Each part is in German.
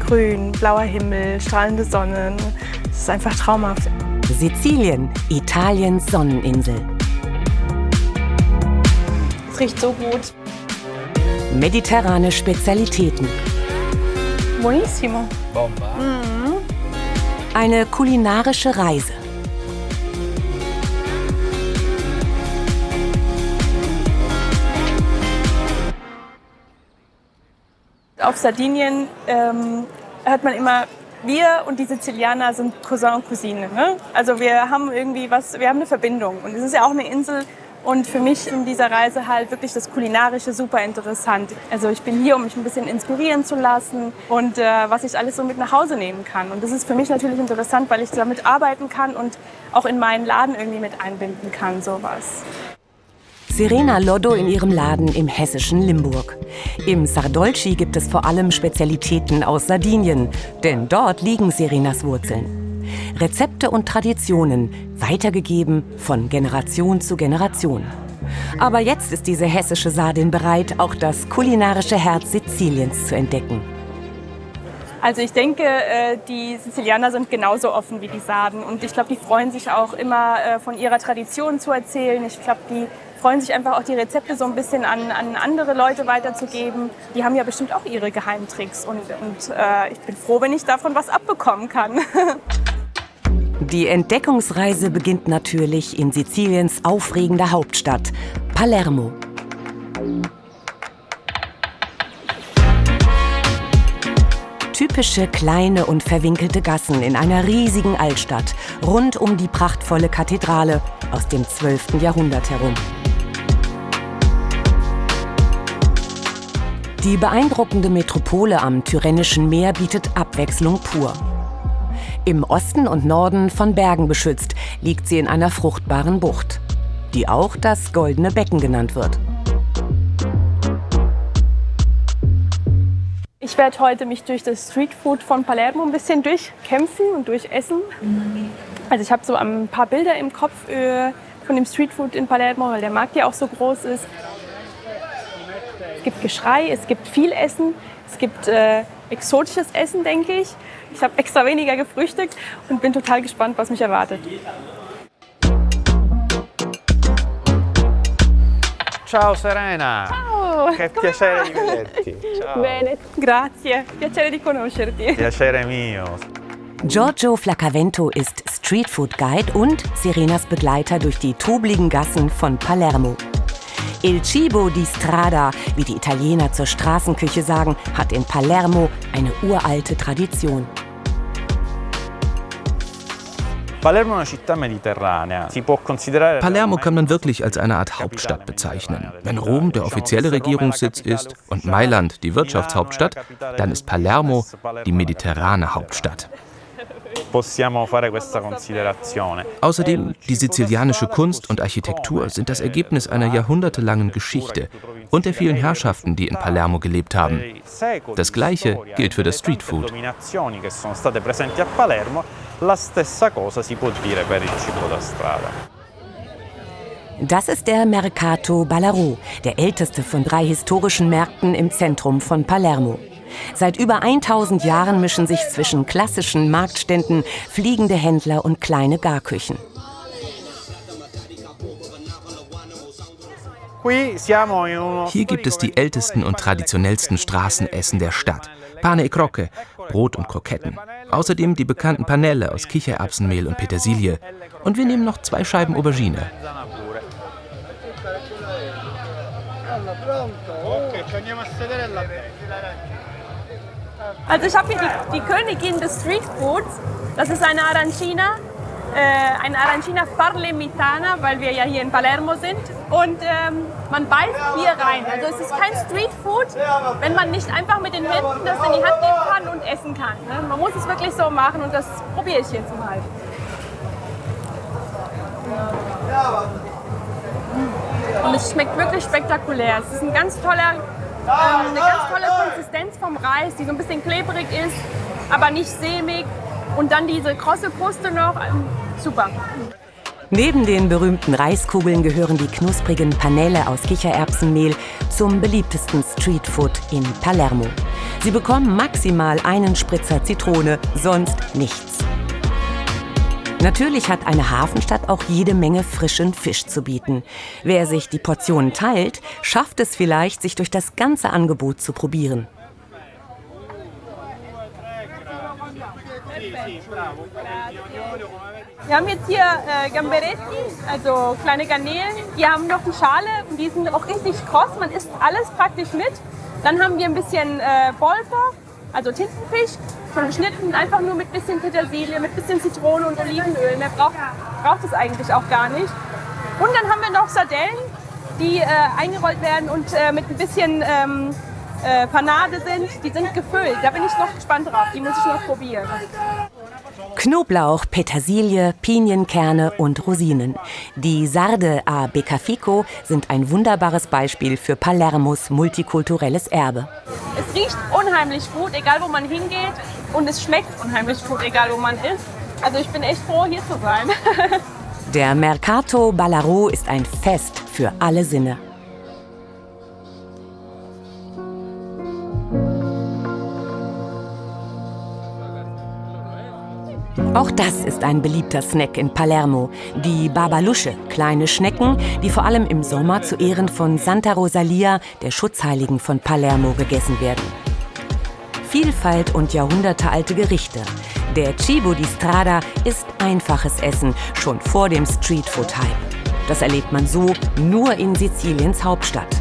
Grün, blauer Himmel, strahlende Sonne. Es ist einfach traumhaft. Sizilien, Italiens Sonneninsel. Es riecht so gut. Mediterrane Spezialitäten. Buonissimo. Bomba. Eine kulinarische Reise. Auf Sardinien hört man immer, wir und die Sizilianer sind Cousin und Cousine. Ne? Also wir haben irgendwie wir haben eine Verbindung. Und es ist ja auch eine Insel. Und für mich in dieser Reise halt wirklich das Kulinarische super interessant. Also ich bin hier, um mich ein bisschen inspirieren zu lassen und was ich alles so mit nach Hause nehmen kann. Und das ist für mich natürlich interessant, weil ich damit arbeiten kann und auch in meinen Laden irgendwie mit einbinden kann, sowas. Serena Loddo in ihrem Laden im hessischen Limburg. Im Sardolci gibt es vor allem Spezialitäten aus Sardinien, denn dort liegen Serenas Wurzeln. Rezepte und Traditionen, weitergegeben von Generation zu Generation. Aber jetzt ist diese hessische Sardin bereit, auch das kulinarische Herz Siziliens zu entdecken. Also ich denke, die Sizilianer sind genauso offen wie die Sarden. Und ich glaube, die freuen sich auch immer von ihrer Tradition zu erzählen. Ich glaube, die freuen sich einfach auch, die Rezepte so ein bisschen an andere Leute weiterzugeben. Die haben ja bestimmt auch ihre Geheimtricks. Und ich bin froh, wenn ich davon was abbekommen kann. Die Entdeckungsreise beginnt natürlich in Siziliens aufregender Hauptstadt, Palermo. Typische kleine und verwinkelte Gassen in einer riesigen Altstadt, rund um die prachtvolle Kathedrale aus dem 12. Jahrhundert herum. Die beeindruckende Metropole am Tyrrhenischen Meer bietet Abwechslung pur. Im Osten und Norden von Bergen beschützt, liegt sie in einer fruchtbaren Bucht, die auch das Goldene Becken genannt wird. Ich werde heute mich durch das Streetfood von Palermo ein bisschen durchkämpfen und durchessen. Also ich habe so ein paar Bilder im Kopf von dem Streetfood in Palermo, weil der Markt ja auch so groß ist. Es gibt Geschrei, es gibt viel Essen, es gibt exotisches Essen, denke ich. Ich habe extra weniger gefrühstückt und bin total gespannt, was mich erwartet. Ciao Serena. Ciao. Che piacere di vederti. Ciao. Bene, grazie. Piacere di conoscerti. Piacere mio. Giorgio Flaccavento ist Streetfood-Guide und Serenas Begleiter durch die trubeligen Gassen von Palermo. Il cibo di strada, wie die Italiener zur Straßenküche sagen, hat in Palermo eine uralte Tradition. Palermo kann man wirklich als eine Art Hauptstadt bezeichnen. Wenn Rom der offizielle Regierungssitz ist und Mailand die Wirtschaftshauptstadt, dann ist Palermo die mediterrane Hauptstadt. Außerdem, die sizilianische Kunst und Architektur sind das Ergebnis einer jahrhundertelangen Geschichte und der vielen Herrschaften, die in Palermo gelebt haben. Das Gleiche gilt für das Streetfood. Das ist der Mercato Ballarò, der älteste von 3 historischen Märkten im Zentrum von Palermo. Seit über 1000 Jahren mischen sich zwischen klassischen Marktständen fliegende Händler und kleine Garküchen. Hier gibt es die ältesten und traditionellsten Straßenessen der Stadt. Pane e Crocche, Brot und Kroketten. Außerdem die bekannten Panelle aus Kichererbsenmehl und Petersilie. Und wir nehmen noch 2 Scheiben Aubergine. Also ich habe hier die Königin des Streetfoods. Das ist eine Arancina Parlemitana, weil wir ja hier in Palermo sind. Und man beißt hier rein. Also es ist kein Streetfood, wenn man nicht einfach mit den Händen das in die Hand nehmen kann und essen kann. Ne? Man muss es wirklich so machen und das probiere ich jetzt mal. Und es schmeckt wirklich spektakulär. Es ist eine ganz tolle Konsistenz vom Reis, die so ein bisschen klebrig ist, aber nicht sämig. Und dann diese krosse Kruste noch. Super. Neben den berühmten Reiskugeln gehören die knusprigen Panelle aus Kichererbsenmehl zum beliebtesten Streetfood in Palermo. Sie bekommen maximal einen Spritzer Zitrone, sonst nichts. Natürlich hat eine Hafenstadt auch jede Menge frischen Fisch zu bieten. Wer sich die Portionen teilt, schafft es vielleicht, sich durch das ganze Angebot zu probieren. Wir haben jetzt hier Gamberetti, also kleine Garnelen. Die haben noch eine Schale und die sind auch richtig kross. Man isst alles praktisch mit. Dann haben wir ein bisschen Polpo, also Tintenfisch, schon geschnitten, einfach nur mit bisschen Petersilie, mit bisschen Zitrone und Olivenöl. Mehr braucht es eigentlich auch gar nicht. Und dann haben wir noch Sardellen, die eingerollt werden und mit ein bisschen Panade sind. Die sind gefüllt. Da bin ich noch gespannt drauf. Die muss ich noch probieren. Knoblauch, Petersilie, Pinienkerne und Rosinen. Die Sarde a Beccafico sind ein wunderbares Beispiel für Palermos multikulturelles Erbe. Es riecht unheimlich gut, egal wo man hingeht. Und es schmeckt unheimlich gut, egal wo man ist. Also ich bin echt froh, hier zu sein. Der Mercato Ballarò ist ein Fest für alle Sinne. Auch das ist ein beliebter Snack in Palermo. Die Babalusche, kleine Schnecken, die vor allem im Sommer zu Ehren von Santa Rosalia, der Schutzheiligen von Palermo, gegessen werden. Vielfalt und jahrhundertealte Gerichte. Der Cibo di Strada ist einfaches Essen, schon vor dem Streetfood-Hype. Das erlebt man so nur in Siziliens Hauptstadt.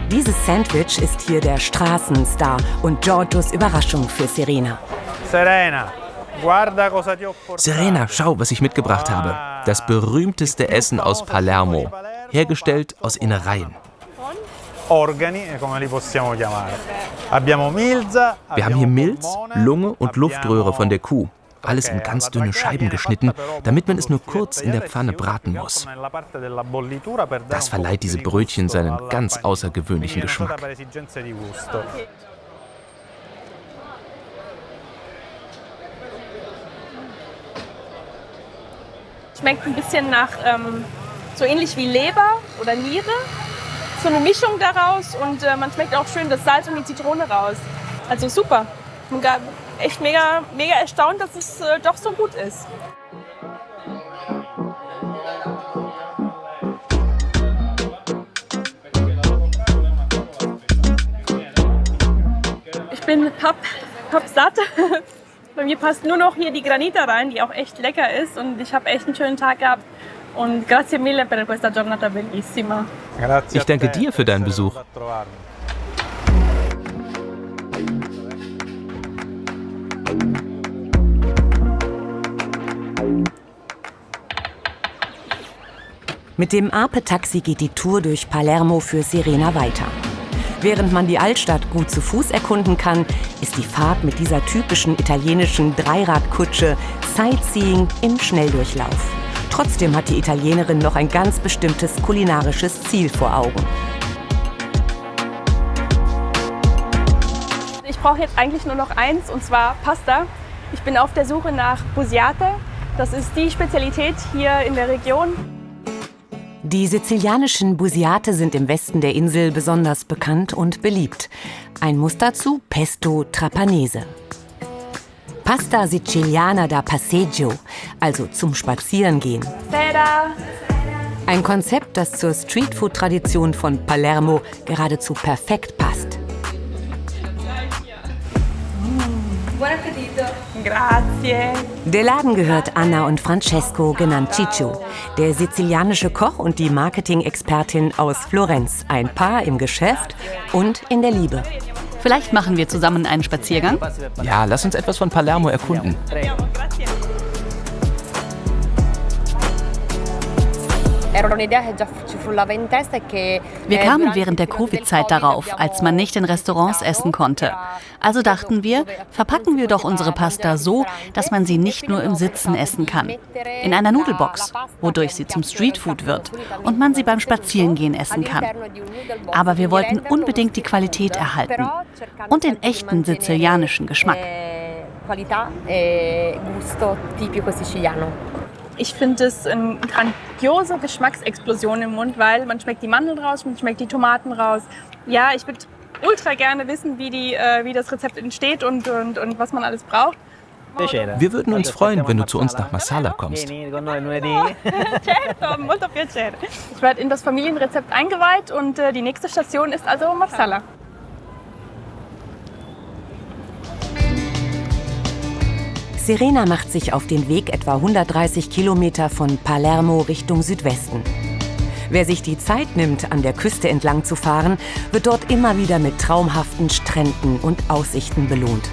Dieses Sandwich ist hier der Straßenstar und Giorgios Überraschung für Serena. Serena, schau, was ich mitgebracht habe. Das berühmteste Essen aus Palermo, hergestellt aus Innereien. Wir haben hier Milz, Lunge und Luftröhre von der Kuh. Alles in ganz dünne Scheiben geschnitten, damit man es nur kurz in der Pfanne braten muss. Das verleiht diese Brötchen seinen ganz außergewöhnlichen Geschmack. Schmeckt ein bisschen nach, so ähnlich wie Leber oder Niere. So eine Mischung daraus und man schmeckt auch schön das Salz und die Zitrone raus. Also super. Ich bin echt mega erstaunt, dass es doch so gut ist. Ich bin pappsatt. Bei mir passt nur noch hier die Granita rein, die auch echt lecker ist. Und ich habe echt einen schönen Tag gehabt. Und grazie mille per questa giornata bellissima. Ich danke dir für deinen Besuch. Mit dem Ape-Taxi geht die Tour durch Palermo für Serena weiter. Während man die Altstadt gut zu Fuß erkunden kann, ist die Fahrt mit dieser typischen italienischen Dreiradkutsche Sightseeing im Schnelldurchlauf. Trotzdem hat die Italienerin noch ein ganz bestimmtes kulinarisches Ziel vor Augen. Ich brauche jetzt eigentlich nur noch eins, und zwar Pasta. Ich bin auf der Suche nach Busiate. Das ist die Spezialität hier in der Region. Die sizilianischen Busiate sind im Westen der Insel besonders bekannt und beliebt. Ein Muss dazu Pesto Trapanese. Pasta Siciliana da Passeggio, also zum Spazierengehen. Ein Konzept, das zur Streetfood-Tradition von Palermo geradezu perfekt passt. Grazie. Der Laden gehört Anna und Francesco, genannt Ciccio. Der sizilianische Koch und die Marketing-Expertin aus Florenz. Ein Paar im Geschäft und in der Liebe. Vielleicht machen wir zusammen einen Spaziergang? Ja, lass uns etwas von Palermo erkunden. Wir kamen während der Covid-Zeit darauf, als man nicht in Restaurants essen konnte. Also dachten wir, verpacken wir doch unsere Pasta so, dass man sie nicht nur im Sitzen essen kann. In einer Nudelbox, wodurch sie zum Streetfood wird und man sie beim Spazierengehen essen kann. Aber wir wollten unbedingt die Qualität erhalten und den echten sizilianischen Geschmack. Ich finde es eine grandiose Geschmacksexplosion im Mund, weil man schmeckt die Mandeln raus, man schmeckt die Tomaten raus. Ja, ich würde ultra gerne wissen, wie das Rezept entsteht und was man alles braucht. Wir würden uns freuen, wenn du zu uns nach Marsala kommst. Ich werde in das Familienrezept eingeweiht und die nächste Station ist also Marsala. Serena macht sich auf den Weg etwa 130 Kilometer von Palermo Richtung Südwesten. Wer sich die Zeit nimmt, an der Küste entlang zu fahren, wird dort immer wieder mit traumhaften Stränden und Aussichten belohnt.